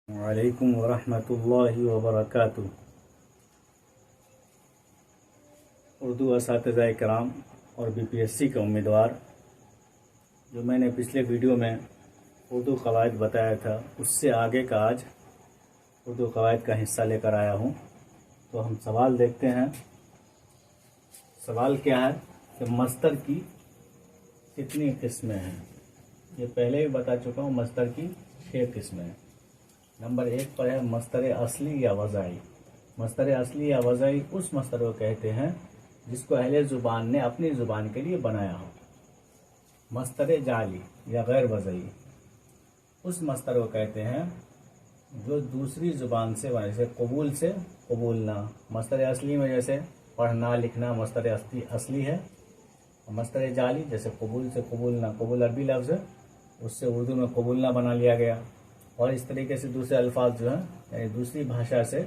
वालेकुम वरहमतुल्लाहि वबरकातुह। उर्दू असातिज़ा कराम और बीपीएससी के उम्मीदवार, जो मैंने पिछले वीडियो में उर्दू क़वाइद बताया था, उससे आगे का आज उर्दू क़वाइद का हिस्सा लेकर आया हूँ। तो हम सवाल देखते हैं। सवाल क्या है कि मस्तर की कितनी किस्में हैं। ये पहले भी बता चुका हूँ, मस्तर की 6 किस्में हैं। नंबर 1 पर है मस्तर असली या वज़ाई। मस्तर असली या वज़ाई उस मस्तर को कहते हैं जिसको अहले ज़ुबान ने अपनी ज़ुबान के लिए बनाया हो। मस्तर जाली या गैर वज़ाई उस मस्तर को कहते हैं जो दूसरी ज़ुबान से बने, जैसे कबूल से कबूलना। मस्तर असली में जैसे पढ़ना लिखना मस्तर असली है। मस्तर जाली जैसे कबूल से कबूलना, कबूल अरबी लफ्ज़ है, उससे उर्दू में कबूलना बना लिया गया। और इस तरीके से दूसरे अल्फाज जो हैं, यानी दूसरी भाषा से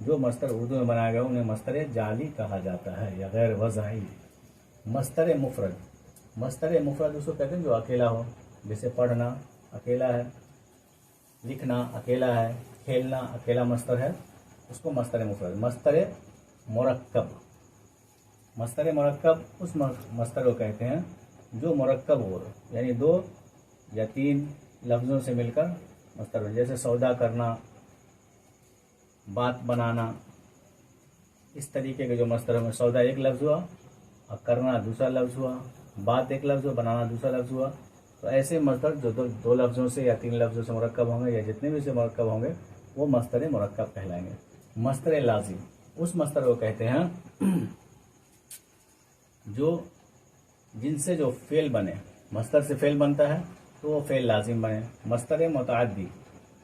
जो मस्तर उर्दू में बनाया गया उन्हें मस्तर जाली कहा जाता है या गैर वज़ाई। मस्तर मुफरद, मस्तर मुफरद उसको कहते हैं जो अकेला हो, जैसे पढ़ना अकेला है, लिखना अकेला है, खेलना अकेला मस्तर है, उसको मस्तर मुफरद। मस्तर मुरक्कब, मस्तर मुरक्कब उस मस्तर को कहते हैं जो मुरक्कब हो, यानी 2 या 3 लफ्ज़ों से मिलकर मस्तर हो। जैसे सौदा करना, बात बनाना, इस तरीके के जो मस्तर में सौदा एक लफ्ज़ हुआ और करना दूसरा लफ्ज़ हुआ, बात एक लफ्ज़ हुआ, बनाना दूसरा लफ्ज़ हुआ। तो ऐसे मस्तर जो 2 लफ्ज़ों से या 3 लफ्ज़ों से मुरक्कब होंगे या जितने भी से मुरक्कब होंगे वो मस्तर मुरक्कब कहलाएंगे। मस्तर लाजिम उस मस्तर को कहते हैं जो जिनसे जो फ़ेल बने, मस्तर से फ़ेल बनता है तो वो फ़ेल लाजिम बने। मस्तर मुतअद्दी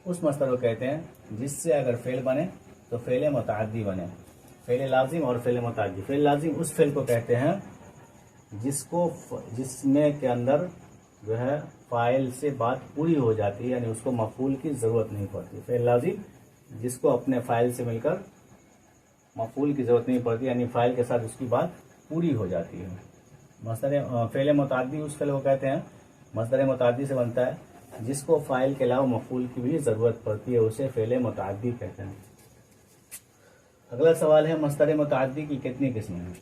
उस मस्तर को कहते हैं जिससे अगर फ़ेल बने तो फ़ेल मुतअद्दी बने। फ़ेल लाजिम और फ़ेल मुतअद्दी। फ़ेल लाजिम उस फ़ेल को कहते हैं जिसमें के अंदर जो है फ़ाइल से बात पूरी हो जाती है, यानी उसको मफ़ूल की ज़रूरत नहीं पड़ती। फ़ेल लाजिम जिसको अपने फ़ाइल से मिलकर मफ़ूल की ज़रूरत नहीं पड़ती, यानी फ़ाइल के साथ उसकी बात पूरी हो जाती है। मस्तर फ़ेल मुतअद्दी उस फ़ेल को कहते हैं, मस्तर मुतअद्दी से बनता है जिसको फ़ाइल के अलावा मफ़ूल की भी ज़रूरत पड़ती है, उसे फ़ेल मुतअद्दी कहते हैं। अगला सवाल है मस्तर मुतअद्दी की कितनी किस्में हैं।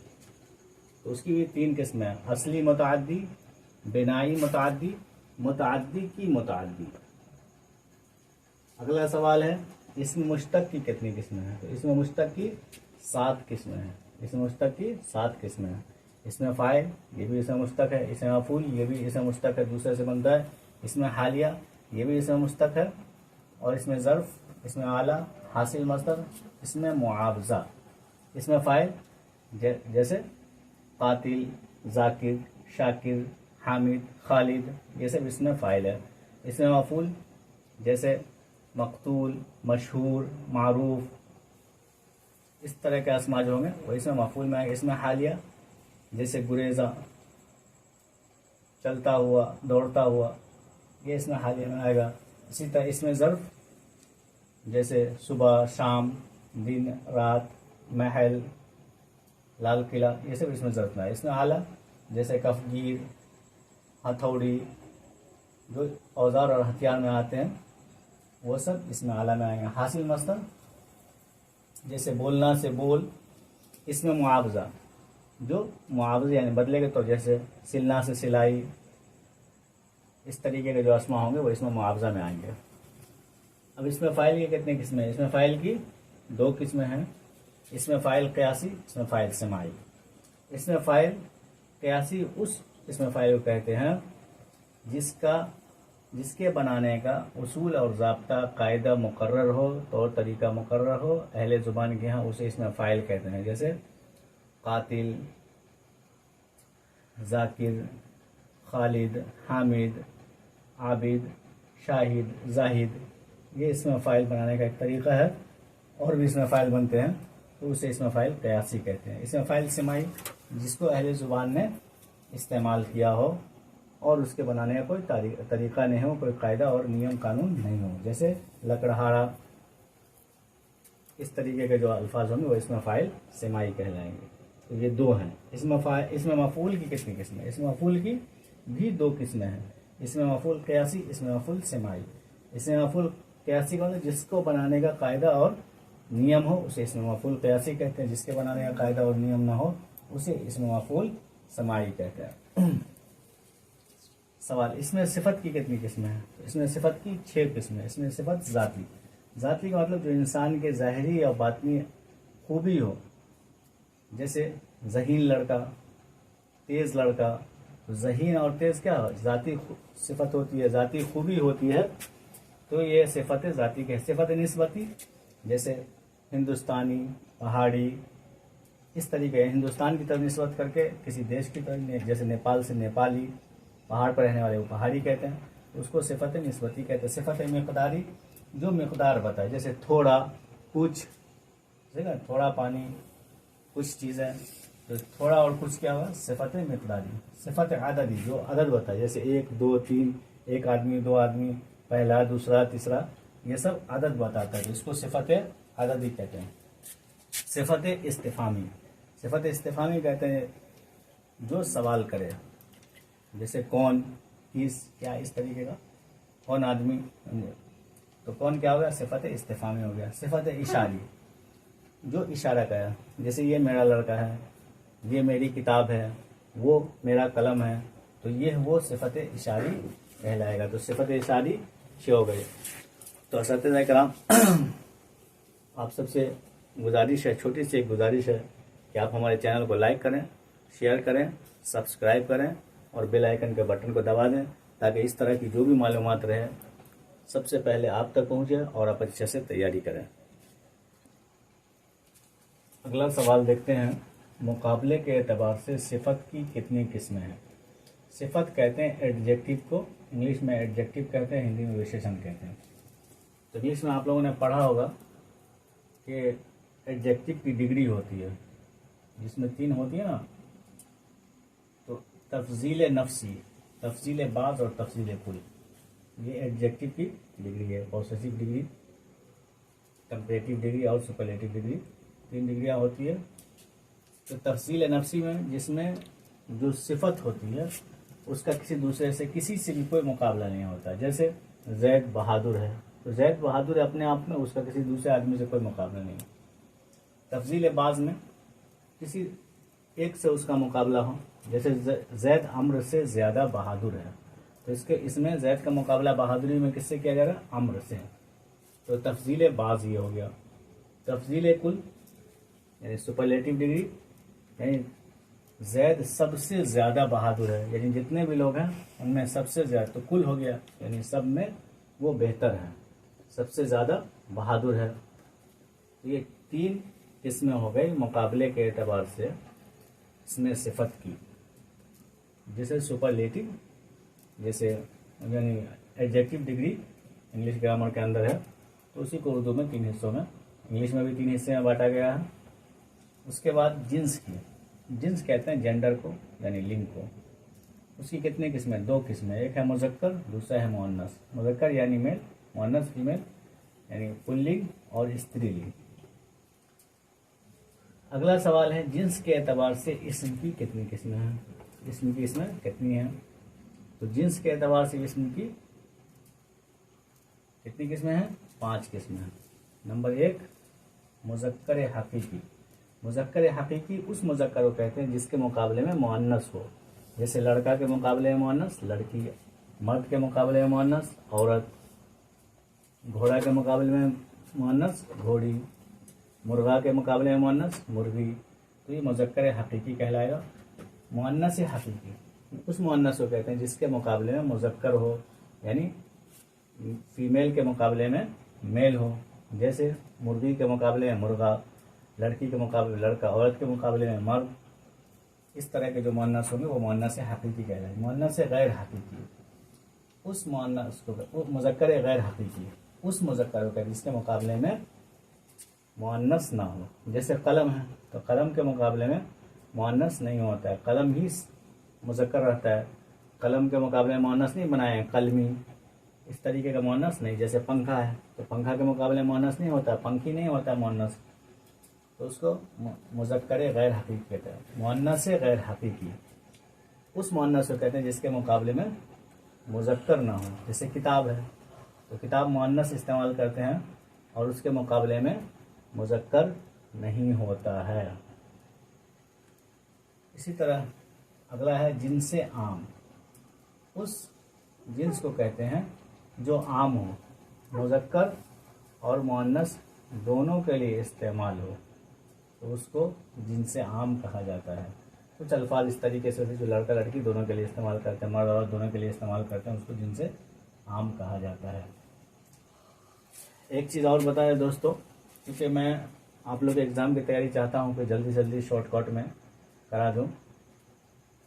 तो उसकी भी 3 किस्में हैं। असली मुतअद्दी, बिनाई मुतअद्दी, मुतअद्दी की मुतअद्दी। अगला सवाल है इसमें मुश्तक की कितनी किस्में हैं। तो इसमें मुश्तक की 7 किस्में हैं। इसमें मुश्तक की 7 किस्में हैं। इसमें फ़ाइल, ये भी इसमें मुश्तक है। इसमें मफ़ूल, ये भी इसमें मुश्तक है, दूसरे से बनता है। इसमें हालिया, ये भी इसमें मुश्तक है। और इसमें ज़र्फ़, इसमें आला, हासिल मस्तर, इसमें मुआवज़ा। इसमें फ़ाइल जैसे कातिल, जाकिर, शाकिर, हामिद, खालिद, ये सब इसमें फ़ाइल है। इसमें मफ़ूल जैसे मक़तूल, मशहूर, मारूफ, इस तरह के अस्मा जो होंगे वो इसमें मफ़ूल में आएंगे। इसमें हालिया जैसे गुरेज़ा, चलता हुआ, दौड़ता हुआ, ये इसमें हालिया में आएगा। इसी तरह इसमें ज़र्फ़ जैसे सुबह, शाम, दिन, रात, महल, लाल किला, ये सब इसमें ज़र्फ़ में है। इसमें आला जैसे कफ़गीर, हथौड़ी, जो औज़ार और हथियार में आते हैं वो सब इसमें आला में आएंगे। हासिल मस्तर जैसे बोलना से बोल। इसमें मुआवज़ा, जो मुआवज़े यानी बदले के तौर, जैसे सिलना से सिलाई, इस तरीके के जो अस्मा होंगे वो इसमें मुआवज़ा में आएंगे। अब इसमें फ़ाइल की कितनी किस्में हैं। इसमें फ़ाइल की 2 किस्में हैं। इसमें फ़ाइल क़यासी, इसमें फ़ाइल समाई। इसमें फ़ाइल क़यासी इसमें फ़ाइल को कहते हैं जिसके बनाने का उसूल और ज़ाब्ता कायदा मुकर्रर हो, तौर तरीका मुकर्रर हो, अहले ज़ुबान के यहाँ उसे इसमें फ़ाइल कहते हैं। जैसे कातिल, जाकिर, खालिद, हामिद, आबिद, शाहिद, जाहिद, ये इसमें फ़ाइल बनाने का एक तरीक़ा है। और भी इसमें फ़ाइल बनते हैं तो उसे इसमें फ़ाइल क़यासी कहते हैं। इसमें फ़ाइल समाई जिसको अहले ज़ुबान ने इस्तेमाल किया हो और उसके बनाने का कोई तरीक़ा नहीं हो, कोई कायदा और नियम कानून नहीं हो, जैसे लकड़हारा, इस तरीके के जो अल्फाज होंगे वो इसमें फ़ाइल समाई कहलाएंगे। तो ये 2 हैं। इसमें मफ़ूल की कितनी किस्में। इसमें मफ़ूल की भी 2 किस्में हैं। इसमें मफ़ूल क़यासी, इसमें मफ़ूल समाई। इसमें मफ़ूल क़यासी का मतलब जिसको बनाने का कायदा और नियम हो उसे इसमें मफूल क़यासी कहते हैं, जिसके बनाने का कायदा और नियम ना हो उसे इसमें मफूल समाई कहते हैं। सवाल, इसमें सिफत की कितनी किस्में हैं? तो इसमें सिफत की 6 किस्में। इसमें सिफत ज़ाती, ज़ाती का मतलब जो इंसान के ज़ाहिरी या बातनी खूबी हो, जैसे ज़हीन लड़का, तेज़ लड़का। तो ज़हीन और तेज़ क्या ज़ाती सिफत होती है, ज़ाती खूबी होती है, तो ये सिफत ज़ाती के। सिफत निस्बती, जैसे हिंदुस्तानी, पहाड़ी, इस तरीके हिंदुस्तान की तरफ निस्बत करके किसी देश की तरफ, जैसे नेपाल से नेपाली, पहाड़ पर रहने वाले वो पहाड़ी कहते हैं, तो उसको सिफत निस्बती कहते हैं। सिफत मिक़दारी, जो मिक़दार बताए, जैसे थोड़ा, कुछ, ठीक है, थोड़ा पानी, कुछ चीज़ें, तो थोड़ा और कुछ क्या हुआ? सिफत मिक़दारी। सिफत आददी, जो अदद बताए, जैसे 1, 2, 3, एक आदमी, 2 आदमी, पहला, दूसरा, तीसरा, ये सब अदद बताता है, तो इसको सिफत अददी कहते हैं। सिफत इस्तिफ़ामी, सिफत इस्तिफ़ामी कहते हैं जो सवाल करे, जैसे कौन, किस, क्या, इस तरीके का। कौन आदमी, तो कौन क्या हो गया? सिफत इस्तिफ़ामी हो गया। सिफत इशारी, जो इशारा करे, जैसे ये मेरा लड़का है, ये मेरी किताब है, वो मेरा कलम है, तो ये वो सिफत इशारी कहलाएगा। तो सिफत इशारी 6 हो गए। तो असतिज़ा किराम, आप सबसे गुजारिश है, छोटी सी एक गुजारिश है कि आप हमारे चैनल को लाइक करें, शेयर करें, सब्सक्राइब करें और बेल आइकन के बटन को दबा दें, ताकि इस तरह की जो भी मालूमात रहे सबसे पहले आप तक पहुंचे और आप अच्छे से तैयारी करें। अगला सवाल देखते हैं, मुकाबले के एतबार से सिफत की कितनी किस्में हैं? सिफत कहते हैं एडजेक्टिव को, इंग्लिश में एडजेक्टिव कहते हैं, हिंदी में विशेषण कहते हैं। तो इंग्लिश में आप लोगों ने पढ़ा होगा कि एडजेक्टिव की डिग्री होती है, जिसमें 3 होती है ना, तो तफजील नफ्सी, तफजील बाज़ और तफजील कुल, ये एडजेक्टिव की डिग्री है। पॉसेसिव डिग्री, कंपैरेटिव डिग्री और सुपरलेटिव डिग्री, 3 डिग्रियाँ होती है। तो तफसील नफ्सी में, जिसमें जो सिफत होती है उसका किसी दूसरे से, किसी से भी कोई मुकाबला नहीं होता। जैसे जैद बहादुर है, तो जैद बहादुर है अपने आप में, उसका किसी दूसरे आदमी से कोई मुकाबला नहीं। तफजील बाज़ में किसी एक से उसका मुकाबला हो, जैसे जैद अम्र से ज़्यादा बहादुर है, तो इसमें जैद का मुकाबला बहादुरी में किससे किया जाएगा? अम्र से। तो तफजील बाज़ ये हो गया। तफजील कुल यानी सुपरलेटिव डिग्री, यानी जैद सबसे ज़्यादा बहादुर है, यानी जितने भी लोग हैं उनमें सबसे ज़्यादा, तो कुल हो गया यानी सब में वो बेहतर है, सबसे ज़्यादा बहादुर है। ये 3 किस्में हो गई मुकाबले के एतबार से इसमें सिफत की। जैसे सुपरलेटिव, जैसे यानी एडजेक्टिव डिग्री इंग्लिश ग्रामर के अंदर है, तो उसी को उर्दू में 3 हिस्सों में, इंग्लिश में भी 3 हिस्से में बांटा गया है। उसके बाद जिन्स की, जिन्स कहते हैं जेंडर को यानी लिंग को। उसकी कितनी किस्में? 2 किस्में, एक है मुज़क्कर, दूसरा है मुअन्नस। मुज़क्कर यानी मेल, मुअन्नस फीमेल यानी पुल्लिंग और स्त्रीलिंग। अगला सवाल है, जिन्स के एतबार से इस्म की कितनी किस्में हैं? इस्म की किस्में कितनी हैं? तो जिन्स के एतबार से इस्म की कितनी किस्में हैं? 5 किस्में हैं। नंबर 1, मुज़क्कर हकीकी। मुज़क्कर हकीकी उस मुज़क्कर को कहते हैं जिसके मुकाबले में मुअन्नस हो, जैसे लड़का के मुकाबले में मुअन्नस लड़की, मर्द के मुकाबले में मुअन्नस औरत, घोड़ा के मुकाबले में मुअन्नस घोड़ी, मुर्गा के मुकाबले में मुअन्नस मुर्गी। तो ये मुज़क्कर हकीकी कहलाएगा। मुअन्नस हकीकी उस मुअन्नस को कहते हैं जिसके मुकाबले में मुज़क्कर हो, यानी फीमेल के मुकाबले में मेल हो, जैसे मुर्गी के मुकाबले में मुर्गा, लड़की के मुकाबले लड़का, औरत के मुकाबले में मर्द। इस तरह के जो मुअन्नस होंगे वो मुअन्नस हकीकी कहलाएंगे। मुअन्नस गैर हकीकी उस मुअन्नस को, मुज़क्कर गैर हकीकी उस मुज़क्कर को कहते हैं जिसके मुकाबले में मुअन्नस ना हो। जैसे कलम है, तो कलम के मुकाबले में मुअन्नस नहीं होता है, कलम ही मुज़क्कर रहता है। कलम के मुकाबले में मुअन्नस नहीं बनाए हैं, कलमी, इस तरीके का मुअन्नस नहीं। जैसे पंखा है, तो पंखा के मुकाबले मुअन्नस नहीं होता, पंखी नहीं होता मुअन्नस, तो उसको मुज़क्कर गैर हकीकी कहते हैं। मुअन्नस गैर हकीकी उस मुअन्नस को कहते हैं जिसके मुकाबले में मुज़क्कर ना हो। जैसे किताब है, तो किताब मुअन्नस इस्तेमाल करते हैं और उसके मुकाबले में मुज़क्कर नहीं होता है। इसी तरह अगला है जिनसे आम। उस जिन्स को कहते हैं जो आम हो, मुज़क्कर और मुअन्नस दोनों के लिए इस्तेमाल हो, तो उसको जिनसे आम कहा जाता है। कुछ अल्फाज इस तरीके से जो लड़का लड़की दोनों के लिए इस्तेमाल करते हैं, मर्द औरत दोनों के लिए इस्तेमाल करते हैं, उसको जिनसे आम कहा जाता है। एक चीज़ और बताया दोस्तों, क्योंकि मैं आप लोग एग्ज़ाम की तैयारी चाहता हूँ कि जल्दी जल्दी शॉर्टकट में करा दूँ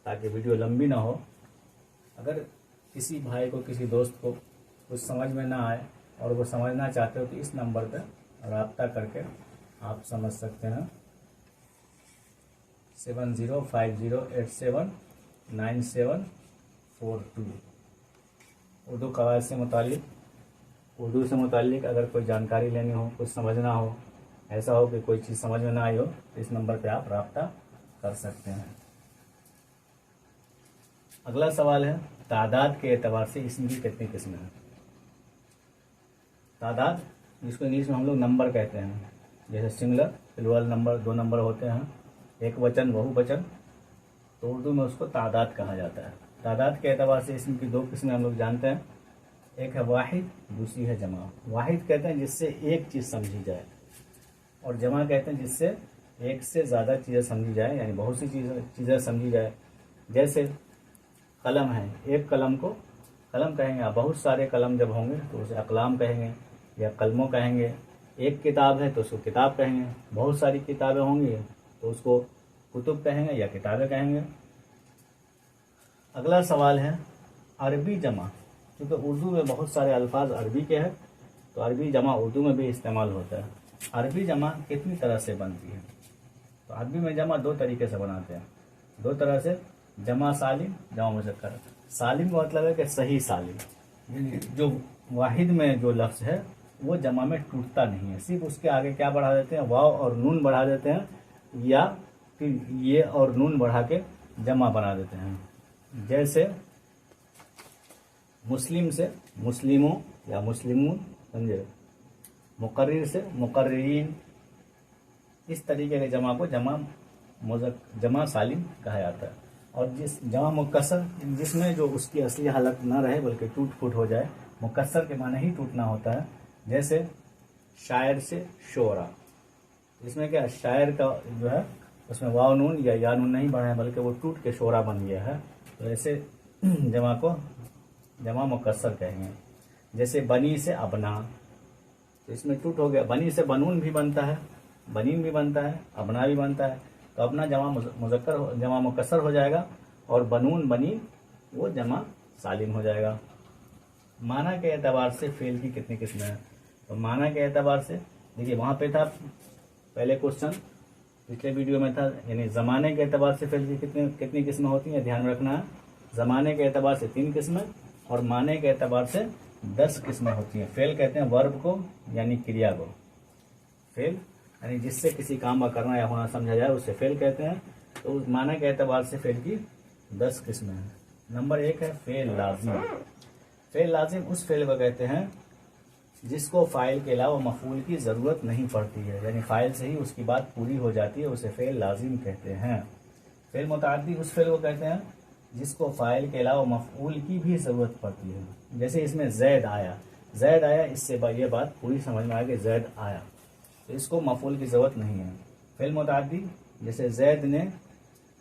ताकि वीडियो लंबी ना हो। अगर किसी भाई को, किसी दोस्त को कुछ समझ में ना आए और वो समझना चाहते हो तो इस नंबर पर रब्ता करके आप समझ सकते हैं। 7050879742। उर्दू कवायद से मुतालिक, उर्दू से मुतालिक अगर कोई जानकारी लेनी हो, कुछ समझना हो, ऐसा हो कि कोई चीज़ समझ में ना आई हो, तो इस नंबर पे आप रब्ता कर सकते हैं। अगला सवाल है तादाद के एतबार से इसम की कितनी किस्में हैं। तादाद, जिसको इंग्लिश में हम लोग नंबर कहते हैं, जैसे सिंगुलर, प्लूरल नंबर, 2 नंबर होते हैं, एक वचन, बहुवचन, तो उर्दू में उसको तादाद कहा जाता है। तादाद के एतबार से इसम की 2 किस्में हम लोग जानते हैं, एक है वाहिद, दूसरी है जमा। वाहिद कहते हैं जिससे एक चीज़ समझी जाए, और जमा कहते हैं जिससे एक से ज़्यादा चीज़ें समझी जाए, यानी बहुत सी चीज़ें समझी जाए। जैसे कलम है, एक कलम को कलम कहेंगे, आप बहुत सारे कलम जब होंगे तो उसे अकलाम कहेंगे या कलमों कहेंगे। एक किताब है तो उसको किताब कहेंगे, बहुत सारी किताबें होंगी तो उसको कुतुब कहेंगे या किताबें कहेंगे। अगला सवाल है अरबी जमा। क्योंकि उर्दू में बहुत सारे अल्फाज अरबी के हैं, तो अरबी जमा उर्दू में भी इस्तेमाल होता है। अरबी जमा कितनी तरह से बनती है? तो अरबी में जमा 2 तरीके से बनाते हैं, 2 तरह से, जमा सालिम, जमा मुज़क्कर। सालिम का मतलब है कि सही सालिम, जो वाहिद में जो लफ्ज़ है वो जमा में टूटता नहीं है, सिर्फ उसके आगे क्या बढ़ा देते हैं, वाव और नून बढ़ा देते हैं, या फिर ये और नून बढ़ा के जमा बना देते हैं। जैसे मुस्लिम से मुस्लिमों या मुस्लिमून, समझे, मुकर्रिर से मुकर्रिरीन, इस तरीके के जमा को जमा सालिम कहा जाता है। और जिस जमा मुकस्सर, जिसमें जो उसकी असली हालत ना रहे बल्कि टूट फूट हो जाए, मुकस्सर के माने ही टूटना होता है। जैसे शायर से शोरा, इसमें क्या, शायर का जो है उसमें वाव नून या या नून नहीं बढ़ा है बल्कि वो टूट के शोरा बन गया है, तो ऐसे जमा को जमा मुकस्सर कहेंगे। जैसे बनी से अबना, तो इसमें टूट हो गया, बनी से बनून भी बनता है, बनीन भी बनता है, अबना भी बनता है, तो अपना जमा मुज़क्कर जमा मुकस्सर हो जाएगा, और बनून बनीन वो जमा सालिम हो जाएगा। माना के एतबार से फेल की कितनी किस्में हैं? तो माना के एतबार से देखिए, वहाँ पे था पहले क्वेश्चन, पिछले वीडियो में था, यानी ज़माने के एतबार से फेल की कितनी किस्में होती हैं, ध्यान रखना है। ज़माने के एतबार से 3 किस्में और माने के एतबार से 10 किस्में होती हैं। फेल कहते हैं वर्ब को, यानी क्रिया को। फेल यानी जिससे किसी काम का करना या होना समझा जाए उसे फेल कहते हैं। तो उस माना के एतबार से फेल की 10 किस्में हैं। नंबर 1 है फेल लाजिम। फेल लाजिम उस फेल को कहते हैं जिसको फाइल के अलावा मफूल की ज़रूरत नहीं पड़ती है, यानी फाइल से ही उसकी बात पूरी हो जाती है, उसे फेल लाजिम कहते हैं। फेल मुतअद्दी उस फेल को कहते हैं जिसको फाइल के अलावा मफूल की भी ज़रूरत पड़ती है। जैसे इसमें जैद आया, जैद आया, इससे ये बात पूरी समझ में आ गई, जैद आया, तो इसको मफूल की ज़रूरत नहीं है। फेल मुतअद्दी जैसे जैद ने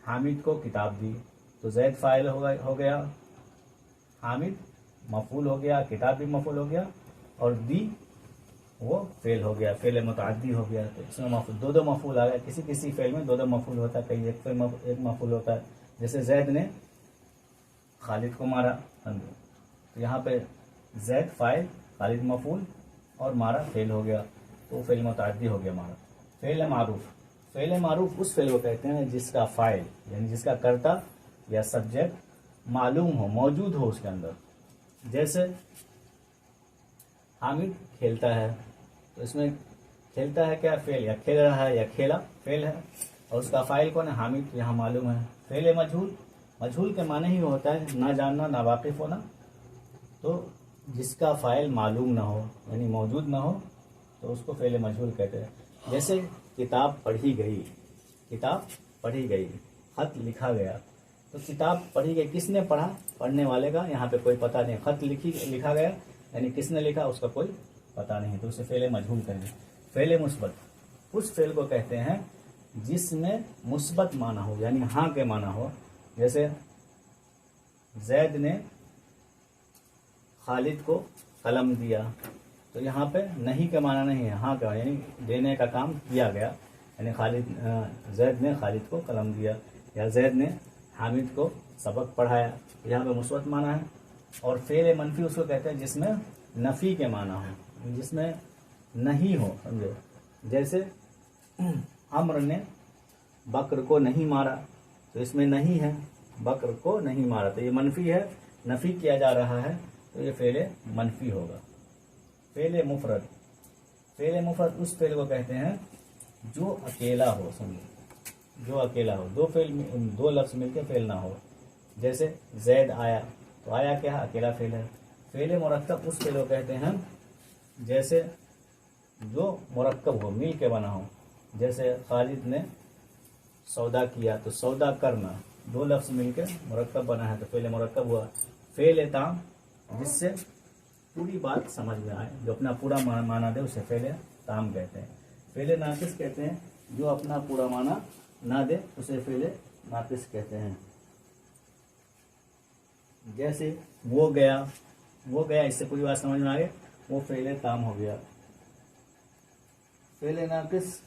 हामिद को किताब दी, तो जैद फाइल हो गया, हामिद मफूल हो गया, किताब भी मफूल हो गया, और दी वो फेल हो गया, फेल मुतअद्दी हो गया। तो इसमें मफूल 2 मफूल आ गया। किसी किसी फेल में 2 मफूल होता है, कहीं एक मफूल होता है। जैसे जैद ने खालिद को मारा, तो यहाँ पे जैद फाइल, खालिद मफूल, और मारा फेल हो गया, तो फेल मुतअद्दी हो गया मारा। फेल मारूफ, फेल मारूफ उस फेल को कहते हैं जिसका फाइल यानी जिसका कर्ता या सब्जेक्ट मालूम हो, मौजूद हो उसके अंदर। जैसे हामिद खेलता है, तो इसमें खेलता है क्या, फेल, या खेल रहा है या खेला, फेल है, और उसका फाइल कौन है, हामिद, यहाँ मालूम है। फेल मजहूल, मजहूल के माने ही होता है ना जानना, ना वाकिफ होना, तो जिसका फ़ाइल मालूम ना हो यानी मौजूद ना हो तो उसको फ़ेल मजहूल कहते हैं। जैसे किताब पढ़ी गई, किताब पढ़ी गई, खत लिखा गया। तो किताब पढ़ी गई, किसने पढ़ा? पढ़ने वाले का यहाँ पे कोई पता नहीं। खत लिखा गया यानी किसने लिखा उसका कोई पता नहीं, तो उसे फ़ेल मजहूल कहेंगे। फ़ेल मुस्बत उस फ़ेल को कहते हैं जिसमें मुस्बत माना हो यानी हाँ के माना हो। जैसे जैद ने खालिद को कलम दिया, तो यहाँ पे नहीं का माना नहीं है, हाँ का यानी देने का काम किया गया। यानी जैद ने खालिद को कलम दिया या जैद ने हामिद को सबक पढ़ाया, यहाँ पे मुस्बत माना है। और फ़ेल मनफी उसको कहते हैं जिसमें नफ़ी के माना हो, जिसमें नहीं हो, समझो। जैसे अम्र ने बकर को नहीं मारा, तो इसमें नहीं है, बकर को नहीं मारा, तो ये मनफी है, नफ़ी किया जा रहा है, तो ये फ़ेल मनफी होगा। फ़ेल मुफरद, फ़ेल मुफरद उस फ़ेल को कहते हैं जो अकेला हो, समझो, जो अकेला हो, दो लफ्ज़ मिलके फ़ेल ना हो। जैसे जैद आया, तो आया क्या है? अकेला फ़ेल है। फ़ेल मुरक्कब उस फ़ेल को कहते हैं जैसे जो मुरक्कब हो, मिल के बना हो। जैसे खालिद ने सौदा किया, तो सौदा करना, दो लफ्ज़ मिलके मुरक्कब बना है, तो फ़ेल मुरक्कब हुआ। फ़ेल ताम जिससे पूरी बात समझ में आए, जो अपना पूरा माना दे उसे फ़ेल ताम कहते हैं। फ़ेल नाकिस कहते हैं जो अपना पूरा माना ना दे उसे फ़ेल नाकिस कहते हैं। जैसे वो गया, इससे पूरी बात समझ में आ गई, वो फ़ेल ताम हो गया। फ़ेल नाकिस